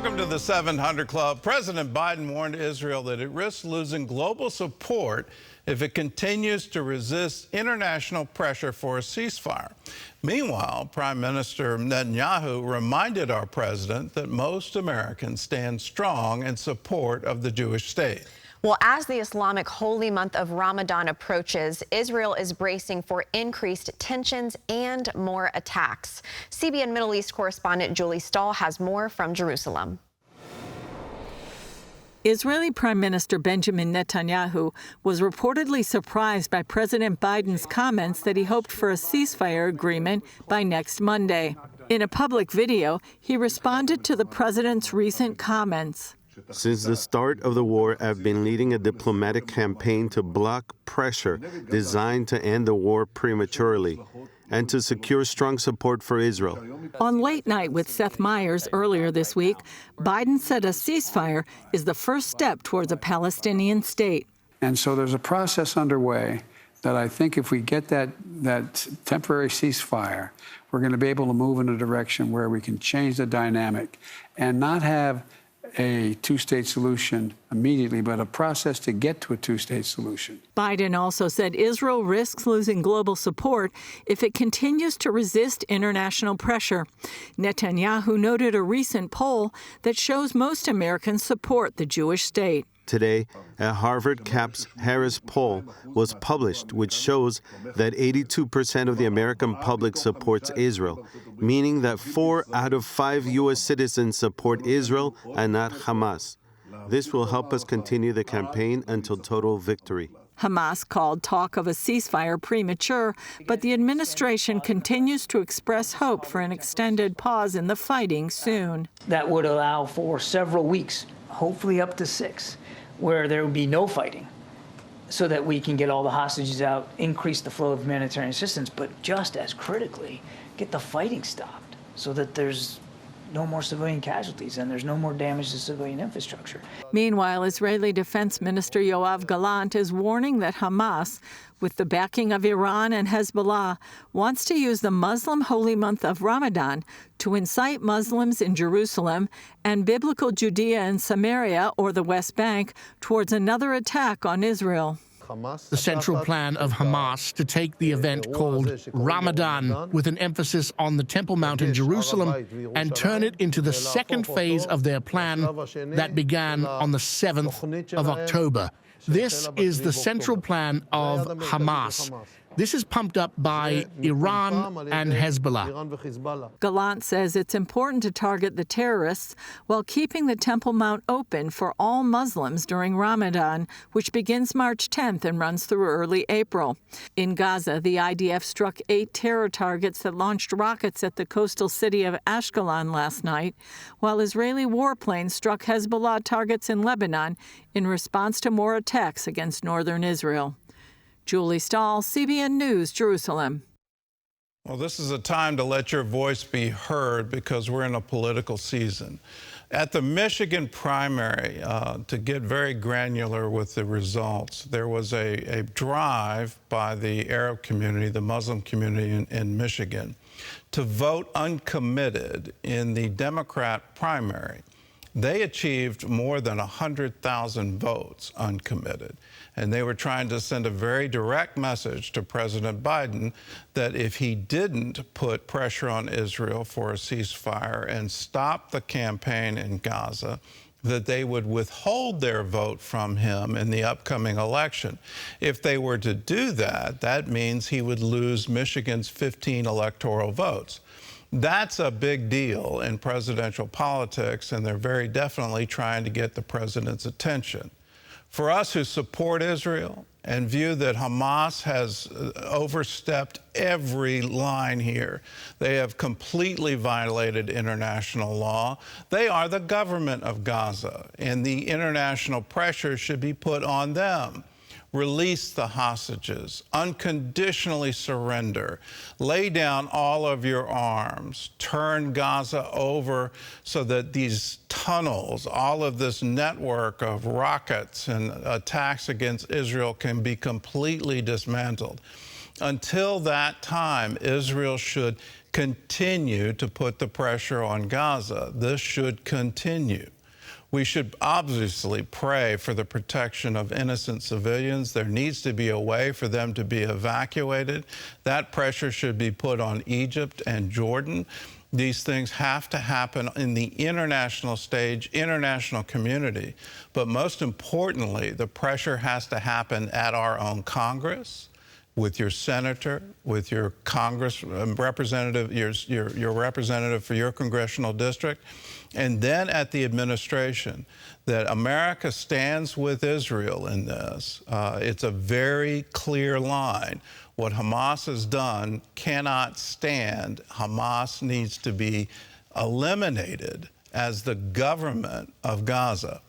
Welcome to the 700 Club. President Biden warned Israel that it risks losing global support if it continues to resist international pressure for a ceasefire. Meanwhile, Prime Minister Netanyahu reminded our president that most Americans stand strong in support of the Jewish state. Well, as the Islamic holy month of Ramadan approaches, Israel is bracing for increased tensions and more attacks. CBN Middle East correspondent Julie Stahl has more from Jerusalem. Israeli Prime Minister Benjamin Netanyahu was reportedly surprised by President Biden's comments that he hoped for a ceasefire agreement by next Monday. In a public video, he responded to the president's recent comments. Since the start of the war, I've been leading a diplomatic campaign to block pressure designed to end the war prematurely and to secure strong support for Israel. On Late Night with Seth Meyers earlier this week, Biden said a ceasefire is the first step towards a Palestinian state. And so there's a process underway that I think if we get that temporary ceasefire, we're going to be able to move in a direction where we can change the dynamic and not have a two-state solution immediately, but a process to get to a two-state solution. Biden also said Israel risks losing global support if it continues to resist international pressure. Netanyahu noted a recent poll that shows most Americans support the Jewish state. Today, a Harvard CAPS Harris poll was published, which shows that 82% of the American public supports Israel, meaning that 4 out of 5 U.S. citizens support Israel and not Hamas. This will help us continue the campaign until total victory. Hamas called talk of a ceasefire premature, but the administration continues to express hope for an extended pause in the fighting soon. That would allow for several weeks, hopefully up to 6, where there would be no fighting, so that we can get all the hostages out, increase the flow of humanitarian assistance, but just as critically, get the fighting stopped so that there's no more civilian casualties and there's no more damage to civilian infrastructure. Meanwhile, Israeli Defense Minister Yoav Gallant is warning that Hamas, with the backing of Iran and Hezbollah, wants to use the Muslim holy month of Ramadan to incite Muslims in Jerusalem and biblical Judea and Samaria, or the West Bank, towards another attack on Israel. The central plan of Hamas to take the event called Ramadan, with an emphasis on the Temple Mount in Jerusalem, and turn it into the second phase of their plan that began on the 7th of October. This is the central plan of Hamas. This is pumped up by Iran and Hezbollah. Gallant says it's important to target the terrorists while keeping the Temple Mount open for all Muslims during Ramadan, which begins March 10th and runs through early April. In Gaza, the IDF struck 8 terror targets that launched rockets at the coastal city of Ashkelon last night, while Israeli warplanes struck Hezbollah targets in Lebanon in response to more attacks against northern Israel. Julie Stahl, CBN News, Jerusalem. Well, this is a time to let your voice be heard because we're in a political season. At the Michigan primary, to get very granular with the results, there was a drive by the Arab community, the Muslim community in Michigan, to vote uncommitted in the Democrat primary. They achieved more than 100,000 votes uncommitted. And they were trying to send a very direct message to President Biden that if he didn't put pressure on Israel for a ceasefire and stop the campaign in Gaza, that they would withhold their vote from him in the upcoming election. If they were to do that, that means he would lose Michigan's 15 electoral votes. That's a big deal in presidential politics, and they're very definitely trying to get the president's attention. For us who support Israel and view that Hamas has overstepped every line here, they have completely violated international law. They are the government of Gaza, and the international pressure should be put on them. Release the hostages, unconditionally surrender, lay down all of your arms, turn Gaza over so that these tunnels, all of this network of rockets and attacks against Israel can be completely dismantled. Until that time, Israel should continue to put the pressure on Gaza. This should continue. We should obviously pray for the protection of innocent civilians. There needs to be a way for them to be evacuated. That pressure should be put on Egypt and Jordan. These things have to happen in the international stage, international community. But most importantly, the pressure has to happen at our own Congress, with your senator, with your Congress representative, your representative for your congressional district, and then at the administration, that America stands with Israel in this. It's a very clear line. What Hamas has done cannot stand. Hamas needs to be eliminated as the government of Gaza.